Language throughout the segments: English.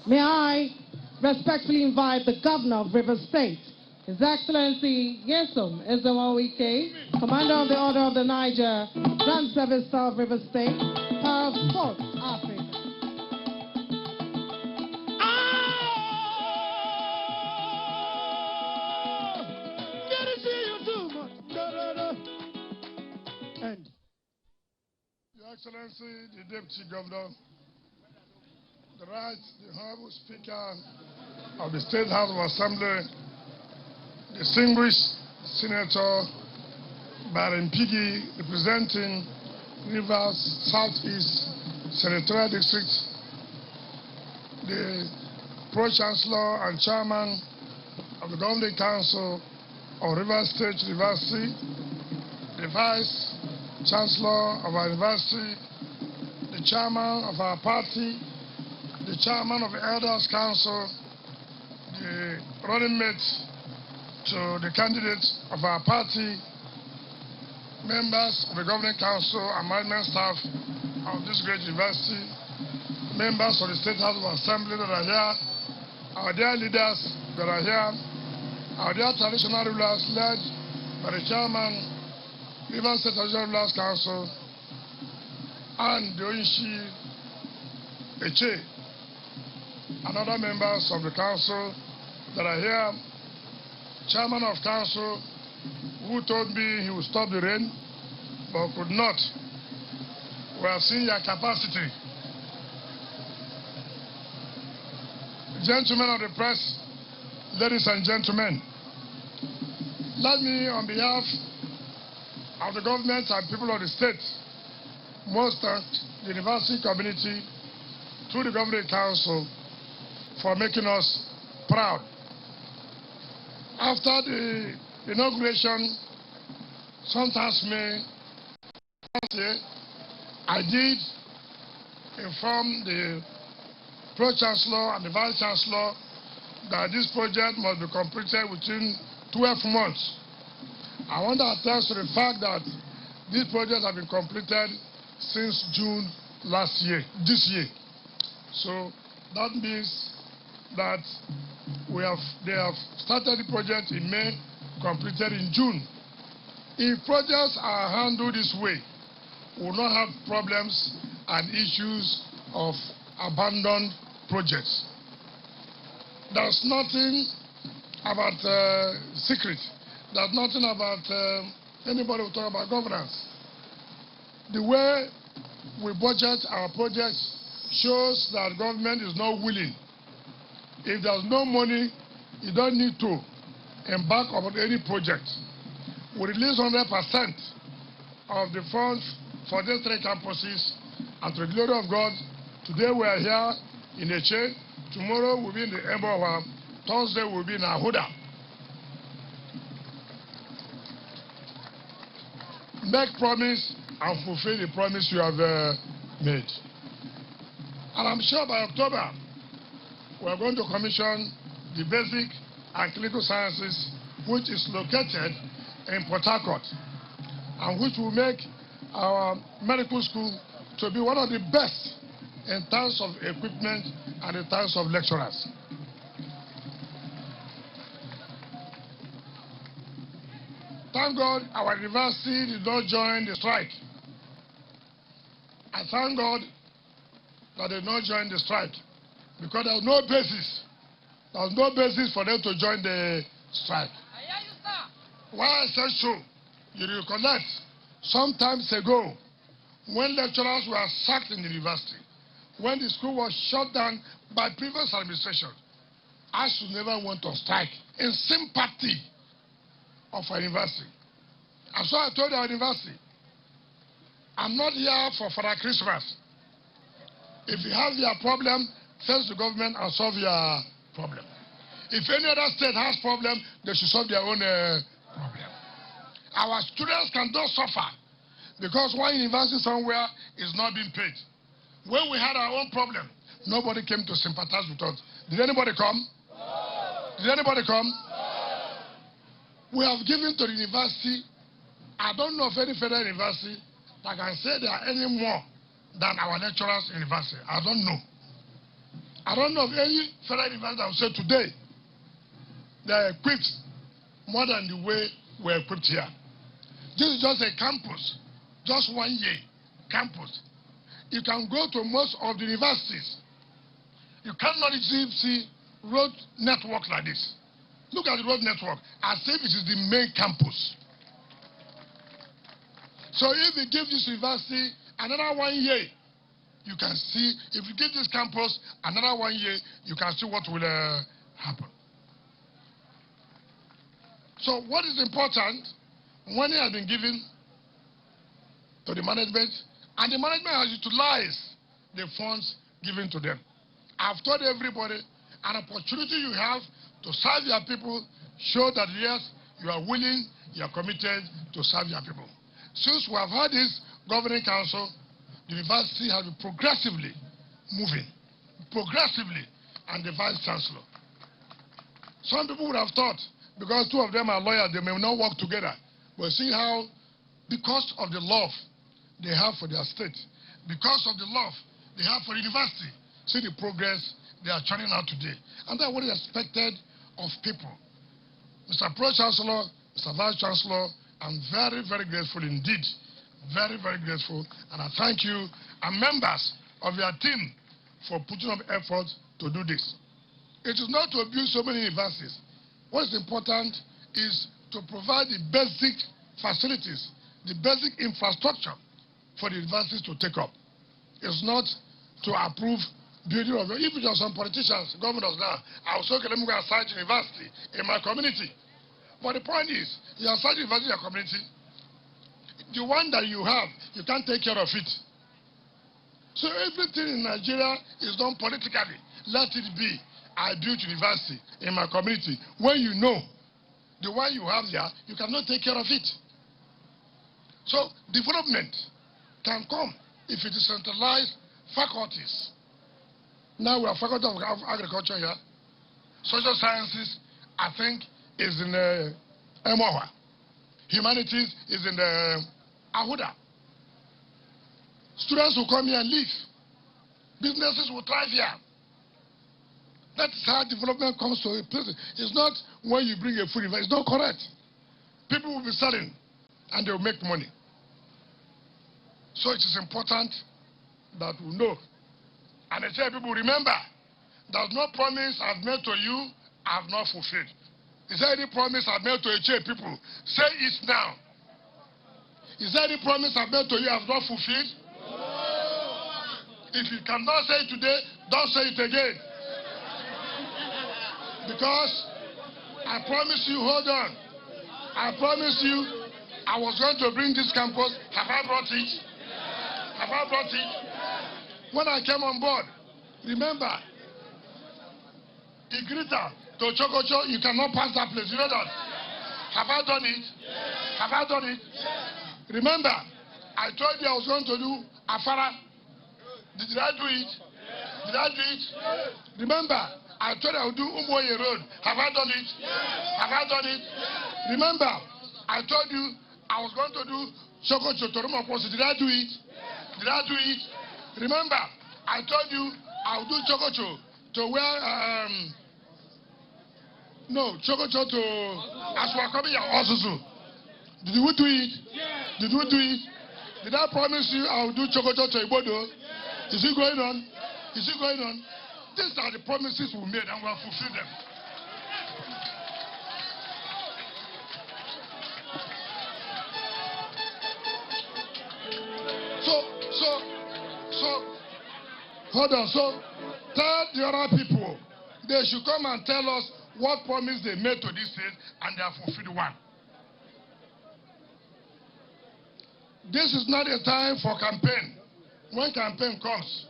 May I respectfully invite the Governor of Rivers State, His Excellency Nyesom Wike, Commander of the Order of the Niger, Grand Service Star of Rivers State, Power of Sport, Africa. End. Your Excellency, the Deputy Governor, the Honorable Speaker of the State House of Assembly, distinguished Senator Baron Piggy, representing Rivers Southeast Senatorial District, the Pro-Chancellor and Chairman of the Governing Council of Rivers State University, the Vice Chancellor of our university, the Chairman of our party, the Chairman of the Elders Council, the running mate to the candidate of our party, members of the Governing Council and management staff of this great university, members of the State House of Assembly that are here, our dear leaders that are here, our dear traditional rulers led by the Chairman, Rivers State Traditional Rulers Council, and the Oishi Eche, and other members of the council that are here, Chairman of Council, who told me he would stop the rain, but could not. We have seen your capacity. Gentlemen of the press, ladies and gentlemen, let me, on behalf of the government and people of the state, most thank the university community through the Governing Council for making us proud. After the inauguration, sometimes May last year, I did inform the Pro-Chancellor and the Vice-Chancellor that this project must be completed within 12 months. I want to attest to the fact that this project has been completed since June this year. So that means that they have started the project in May, completed in June. If projects are handled this way, we will not have problems and issues of abandoned projects. There's nothing about secret. There's nothing about anybody who talk about governance. The way we budget our projects shows that government is not willing. If there's no money, you don't need to embark on any project. We release 100% of the funds for these 3 campuses, and to the glory of God, today we are here in Eche, tomorrow we'll be in the Ebowa, Thursday we'll be in Ahuda. Make promise and fulfill the promise you have made. And I'm sure by October, we're going to commission the basic and clinical sciences, which is located in Port Harcourt, and which will make our medical school to be one of the best in terms of equipment and in terms of lecturers. Thank God our university did not join the strike. I thank God that they did not join the strike, because there was no basis. There was no basis for them to join the strike. Why I said so, you recollect, some times ago, when lecturers were sacked in the university, when the school was shut down by previous administration, I should never want to strike in sympathy of our university. And so I told our university, I'm not here for Father Christmas. If you have your problem, face the government and solve your problem. If any other state has problem, they should solve their own problem. Our students cannot suffer because one university somewhere is not being paid. When we had our own problem, nobody came to sympathize with us. Did anybody come? No. Did anybody come? No. We have given to the university, I don't know of any federal university that can say they are any more than our lecturers in university. I don't know. I don't know of any federal university that will say today they are equipped more than the way we're equipped here. This is just a campus, just 1 year campus. You can go to most of the universities. You cannot see road network like this. Look at the road network as if it is the main campus. So if we give this university another 1 year, you can see, if you give this campus another 1 year, you can see what will happen. So what is important, money has been given to the management, and the management has utilized the funds given to them. I've told everybody, an opportunity you have to serve your people, show that yes, you are willing, you are committed to serve your people. Since we have had this governing council, the university has been progressively moving, and the vice chancellor. Some people would have thought, because two of them are lawyers, they may not work together. But see how, because of the love they have for their state, because of the love they have for the university, see the progress they are churning out today. And that's what is expected of people. Mr. Pro-Chancellor, Mr. Vice-Chancellor, I'm very, very grateful indeed. Very, very grateful. And I thank you and members of your team for putting up effort to do this. It is not to abuse so many universities. What is important is to provide the basic facilities, the basic infrastructure for the universities to take up. It's not to approve building of it. If there are some politicians, governors now, I was okay, let me go and start university in my community. But the point is, you are starting university in your community. The one that you have, you can't take care of it. So everything in Nigeria is done politically. Let it be. I built university in my community. When you know the one you have there, you cannot take care of it. So development can come if it is centralized faculties. Now we have faculty of agriculture here. Social sciences, I think, is in Emohua. Humanities is in the Ahuda. Students will come here and leave. Businesses will thrive here. That's how development comes to a place. It's not when you bring a food event. It's not correct. People will be selling and they will make money. So it is important that we know. And I tell people, remember, there's no promise I've made to you I have not fulfilled. Is there any promise I've made to HA people? Say it now. Is there any promise I've made to you I have not fulfilled? If you cannot say it today, don't say it again. Because I promise you, hold on. I promise you, I was going to bring this campus. Have I brought it? Have I brought it? When I came on board, remember, Igrita to Chokocho, you cannot pass that place. You know that? Have I done it? Have I done it? Remember, I told you I was going to do Afara. Did I do it? Did I do it? Remember, I told you I would do Umoye Road. Have I done it? Have I done it? Remember, I told you I was going to do Chokocho to Rumoposi. Did I do it? Did I do it? Remember, I told you I would do Chokocho to where, Chokocho to Aswakabi Osusu. Did we do it? Did we do it? Did I promise you I will do Chokocho to Ibodo? Is it going on? Is it going on? These are the promises we made and we have fulfilled them. So, hold on. So, tell the other people they should come and tell us what promise they made to this state and they have fulfilled one. This is not a time for campaign. When campaign comes,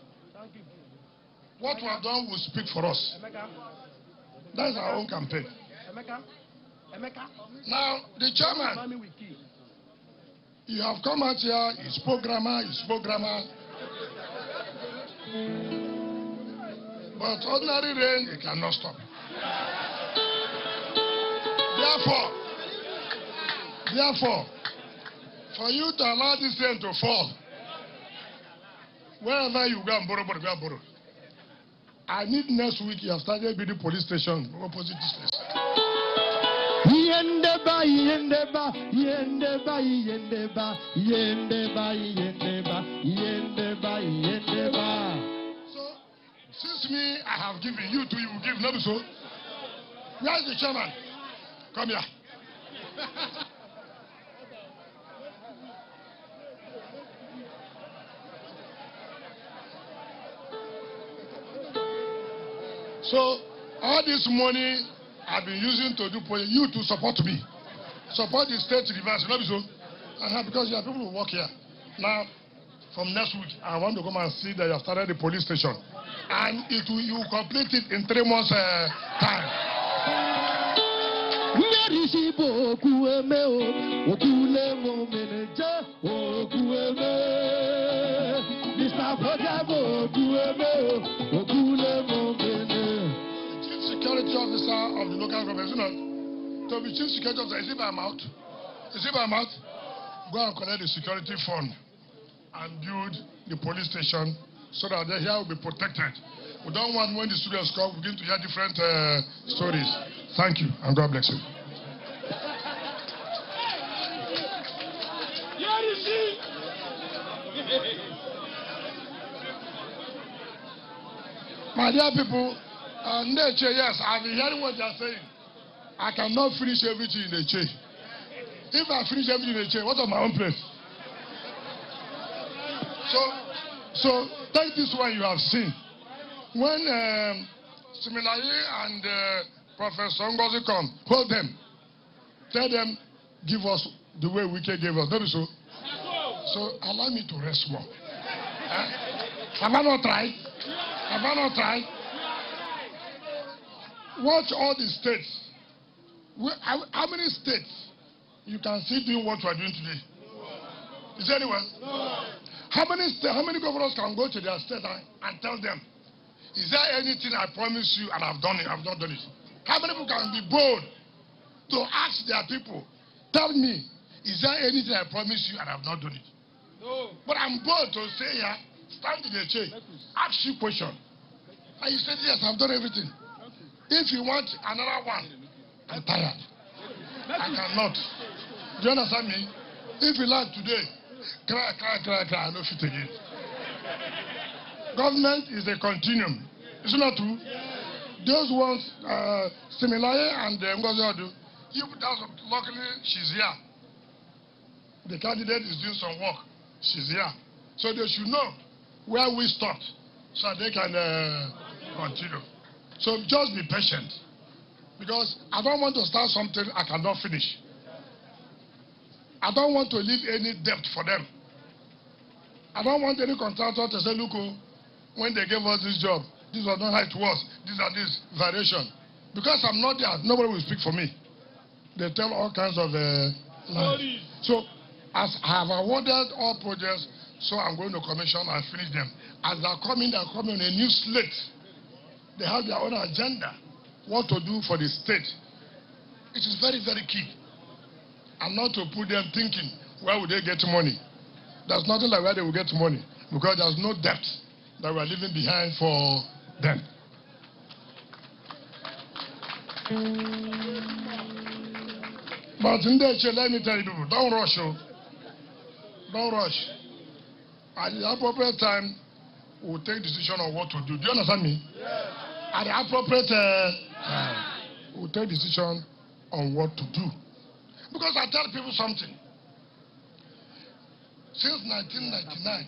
what we have done will speak for us. That's our own campaign. Now, the chairman, you have come out here, you spoke grammar. But ordinary rain, it cannot stop. Therefore, for you to allow this rain to fall, wherever you go and borrow, I need next week you have started building police station opposite this place. Yendeba, yendeba, yendeba, yendeba. So, since me, I have given, you too, you will give, not so. Where is the chairman? Come here. So, all this money I've been using to do for you to support me. Support the state reverse, not so. Because you are people who work here. Now, from next week, I want to come and see that you have started the police station. And you will complete it in 3 months' time. Security officer of the local government, to be chief security officer, is it by mouth? Is it by mouth? Go and collect the security fund and build the police station so that the here will be protected. We don't want when the students come, we begin to hear different stories. Thank you, and God bless you. My dear people, nature, yes, I've been hearing what they are saying. I cannot finish everything in the chain. If I finish everything in the chain, what's on my own place? So take this one you have seen. When Similaye and Professor Ngozi come, hold them. Tell them, give us the way Wike gave us. Don't be so. So allow me to rest more. Have I not tried? Have I not tried? Watch all the states. How many states you can see doing what we are doing today? Is there anyone? No. How many governors can go to their state and tell them, is there anything I promise you and I've done it, I've not done it? How many people can be bold to ask their people, tell me, is there anything I promise you and I've not done it? No. But I'm bold to say here, stand in the chair, ask you a question. And you said, yes, I've done everything. If you want another one, I'm tired. I cannot. Do you understand me? If you like today, cry, I don't fit again. Government is a continuum. Is it not true? Those ones, Similaye and Ngozi Odu, luckily she's here. The candidate is doing some work. She's here. So they should know where we stopped so they can continue. So just be patient. Because I don't want to start something I cannot finish. I don't want to leave any debt for them. I don't want any contractor to say, look, when they gave us this job, this was not how it was. These are this variation. Because I'm not there, nobody will speak for me. They tell all kinds of lies. So, as I have awarded all projects, so I'm going to commission and finish them. As they're coming on a new slate. They have their own agenda, what to do for the state. It is very, very key. And not to put them thinking, where will they get money? There's nothing like where they will get money, because there's no debt that we are leaving behind for them. But in the chair, let me tell you people, don't rush. Don't rush. At the appropriate time, we'll take decision on what to do. Do you understand me? Yes. At the appropriate time, we'll take decision on what to do. Because I tell people something. Since 1999,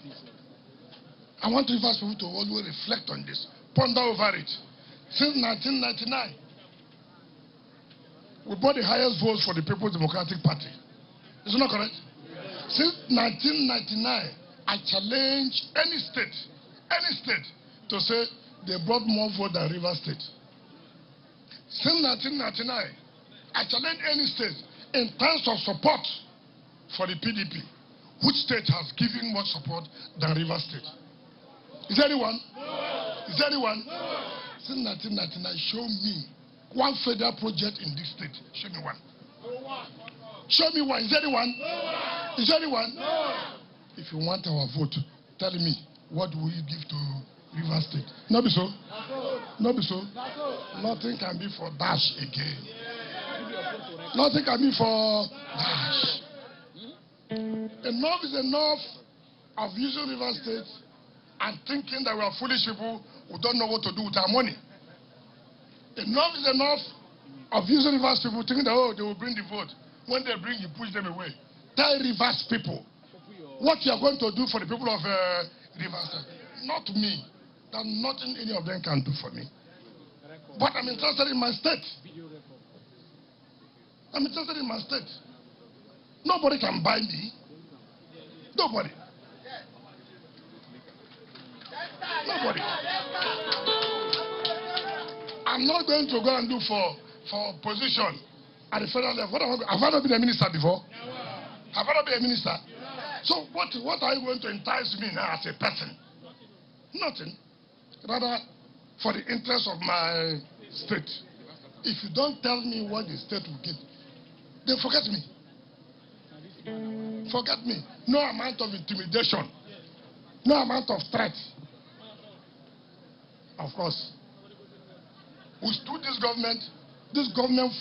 I want to ask people to always reflect on this, ponder over it. Since 1999, we brought the highest votes for the People's Democratic Party. Is it not correct? Yes. Since 1999, I challenge any state to say they brought more votes than Rivers State. Since 1999, I challenge any state in terms of support for the PDP. Which state has given more support than Rivers State? Is there anyone? No. Is there anyone? No. Since 1999, show me one federal project in this state. Show me one. No. Show me one. Is there anyone? No. Is there anyone? No. If you want our vote, tell me, what do we give to River State. Not be so. Not be so. Nothing can be for dash again. Nothing can be for dash. Enough is enough of using River State and thinking that we are foolish people who don't know what to do with our money. Enough is enough of using Rivers people thinking that, oh, they will bring the vote. When they bring, you push them away. Tell Rivers people what you are going to do for the people of Rivers State. Not me. That nothing any of them can do for me. But I'm interested in my state. I'm interested in my state. Nobody can buy me. Nobody. Nobody. I'm not going to go and do for position at the federal level. Have I not been a minister before? Have I not been a minister? So what are you going to entice me now as a person? Nothing. Rather, for the interest of my state. If you don't tell me what the state will give, then forget me. Forget me. No amount of intimidation. No amount of threat. Of course. We stood this government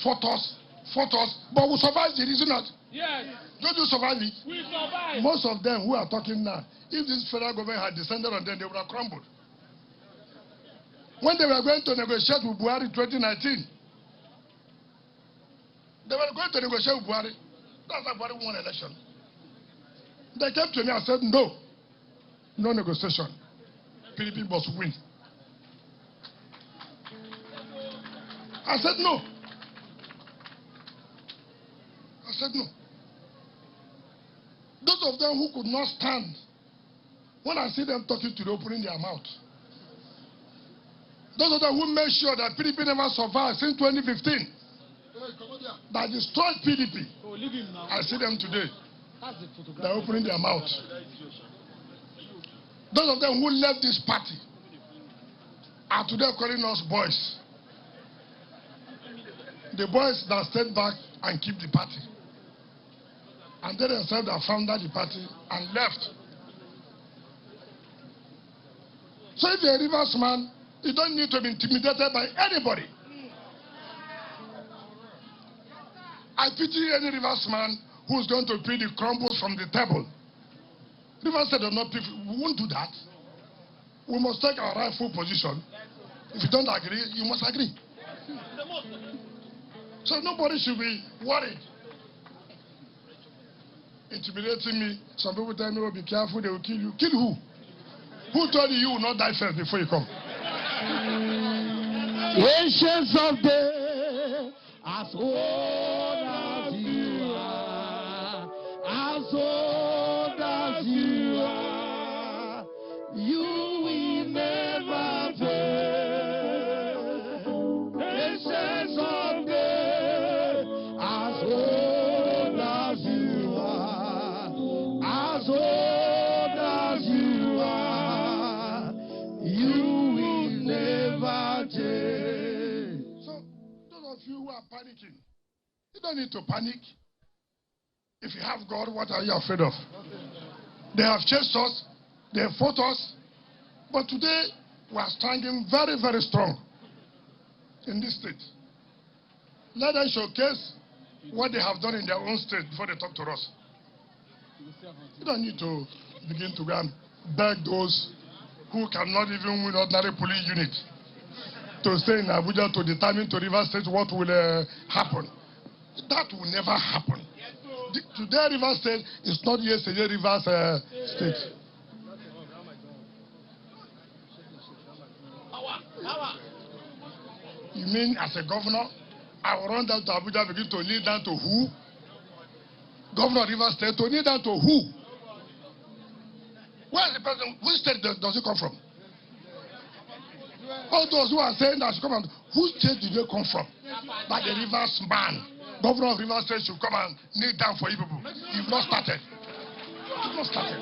fought us, but we survived it, is it not? Yes. Don't you survive it? We survived. Most of them who are talking now, if this federal government had descended on them, they would have crumbled. When they were going to negotiate with Buhari in 2019, they were going to negotiate with Buhari. That's why Buhari won election. They came to me and said, no negotiation. PDP must win. I said no. I said no. Those of them who could not stand, when I see them talking to the opening their mouth, those of them who made sure that PDP never survived since 2015, that destroyed PDP, I see them today. They're opening their mouth. Those of them who left this party are today calling us boys. The boys that stayed back and keep the party. And they themselves that founded the party and left. So if you're a Rivers man, you don't need to be intimidated by anybody. I pity any Rivers man who's going to pick the crumbles from the table. Rivers said, we won't do that. We must take our rightful position. If you don't agree, you must agree. So nobody should be worried. Intimidating me. Some people tell me, oh, be careful, they will kill you. Kill who? Who told you will not die first before you come? Ancients of days, as old as you are, as old as you are, you will never fail. Ancients of days, as old as you are, as old as you are, you will never change. So, those of you who are panicking, you don't need to panic. If you have God, what are you afraid of? They have chased us, they have fought us, but today we are standing very, very strong in this state. Let them showcase what they have done in their own state before they talk to us. You don't need to begin to go and beg those who cannot even win ordinary police unit to stay in Abuja to determine to Rivers State what will happen. That will never happen. Today Rivers State is not yesterday Rivers State. You mean as a governor, I will run down to Abuja, begin to kneel down to who? Governor of Rivers State, to kneel down to who? Where is the president? Which state does he come from? All those who are saying that should come and whose state did they come from? Like the Rivers man, governor of Rivers State should come and kneel down for you people. You've not started. You've not started.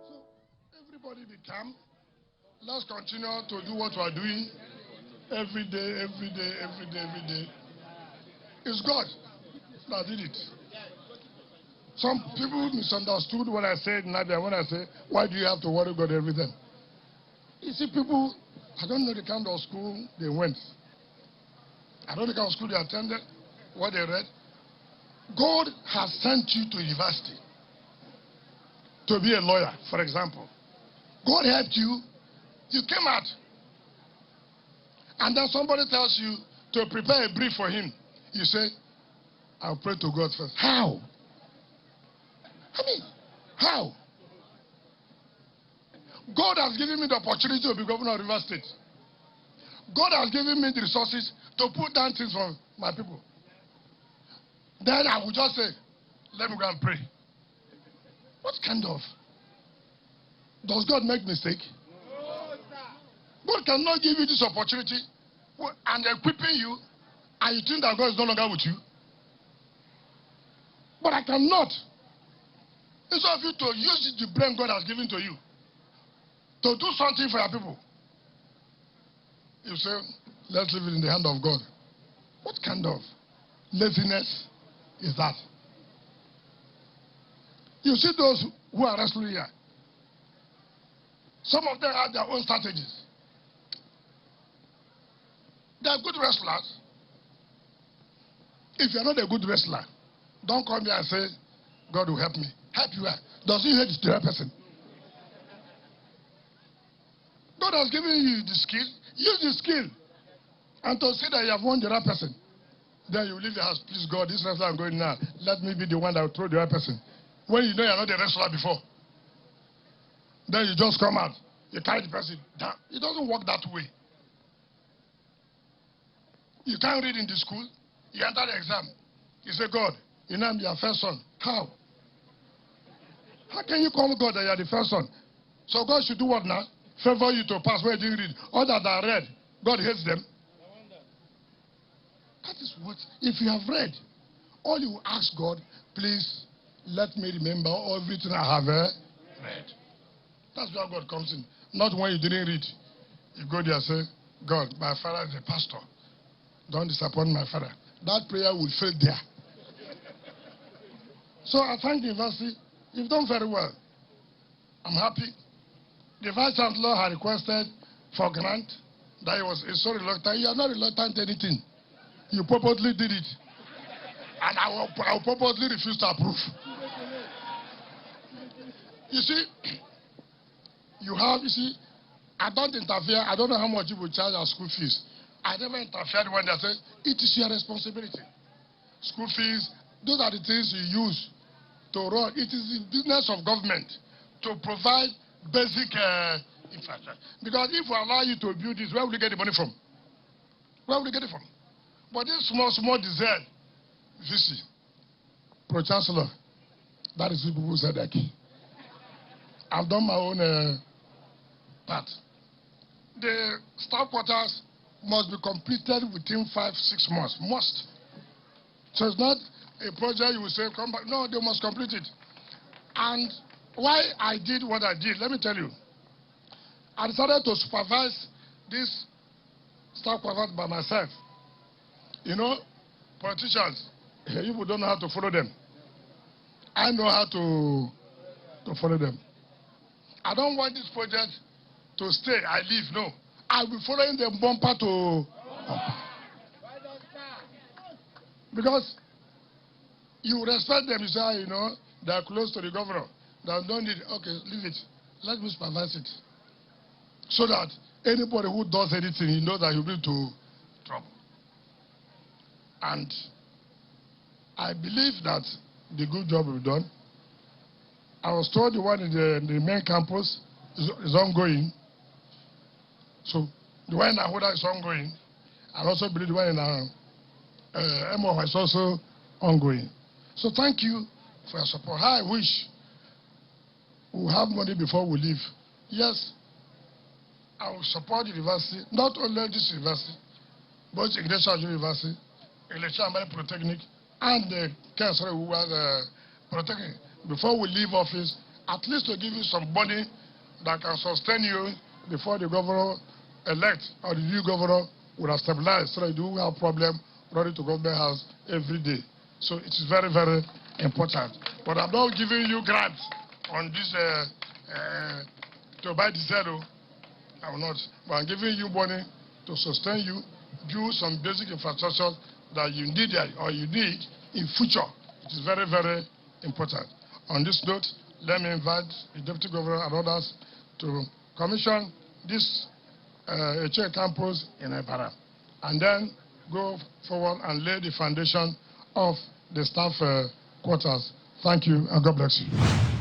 So everybody be calm. Let's continue to do what we are doing. every day, every day, every day, every day. It's God that did it. Some people misunderstood what I said in Nadia when I say, why do you have to worry about everything? You see, people, I don't know the kind of school they went. I don't know the kind of school they attended, what they read. God has sent you to university to be a lawyer, for example. God helped you. You came out. And then somebody tells you to prepare a brief for him. You say, I'll pray to God first. How? I mean, how? God has given me the opportunity to be governor of River State. God has given me the resources to put down things for my people. Then I will just say, let me go and pray. What kind of? Does God make mistake? God cannot give you this opportunity and equipping you, and you think that God is no longer with you. But I cannot. Instead of you to use the brain God has given to you to do something for your people, you say, let's leave it in the hand of God. What kind of laziness is that? You see those who are wrestling here. Some of them have their own strategies. They are good wrestlers. If you are not a good wrestler, don't come here and say, God will help me. Help you. Does he hate the other person? God has given you the skill. Use the skill. And to say that you have won the other person. Then you leave the house. Please, God, this wrestler I'm going now. Let me be the one that will throw the other person. When you know you're not a wrestler before. Then you just come out. You carry the person down. It doesn't work that way. You can't read in the school. You enter the exam. You say, God, you know I'm your first son. How? How can you call God that you're the first son? So God should do what now? Favor you to pass where you didn't read. All that are read, God hates them. That is what, if you have read, all you ask God, please let me remember everything I have read. That's where God comes in. Not when you didn't read. You go there and say, God, my father is a pastor. Don't disappoint my father. That prayer will fail there. So I thank the university. You've done very well. I'm happy. The Vice Chancellor had requested for grant that he was so reluctant. You are not reluctant to anything. You purposely did it. And I will purposely refuse to approve. You see, I don't interfere. I don't know how much you will charge our school fees. I never interfered when they said, it is your responsibility. School fees, those are the things you use to run. It is the business of government to provide basic infrastructure. Because if we allow you to build this, where will you get the money from? Where will you get it from? But this small design, VC, Pro-Chancellor, that is people who said that. I've done my own part. The staff quarters must be completed within 5-6 months. Must. So it's not a project you will say, come back. No, they must complete it. And why I did what I did, let me tell you. I decided to supervise this staff quarters by myself. You know, politicians, you don't know how to follow them. I know how to follow them. I don't want this project to stay, I leave, no. I'll be following them bumper to bumper. Because you respect them, you say, you know, they are close to the governor. They don't need, okay, leave it. Let me supervise it. So that anybody who does anything, he knows that he'll be into trouble. And I believe that the good job we've done. I was told the one in the main campus is ongoing. So the one in Ahoda is ongoing. I also believe the one in Emo is also ongoing. So thank you for your support. I wish we have money before we leave. Yes, I will support the university, not only this university, but Ignatius University, Electrical Polytechnic, and the Council who was Polytechnic. Before we leave office, at least to give you some money that can sustain you before the governor elect or the new governor would have stabilized, so that you do have problem running to government house every day. So it is very, very important. But I'm not giving you grants on this to buy the zero. I will not. But I'm giving you money to sustain you, do some basic infrastructure that you need or you need in future. It is very, very important. On this note, let me invite the Deputy Governor and others to commission this HA campus in Ebara, and then go forward and lay the foundation of the staff quarters. Thank you, and God bless you.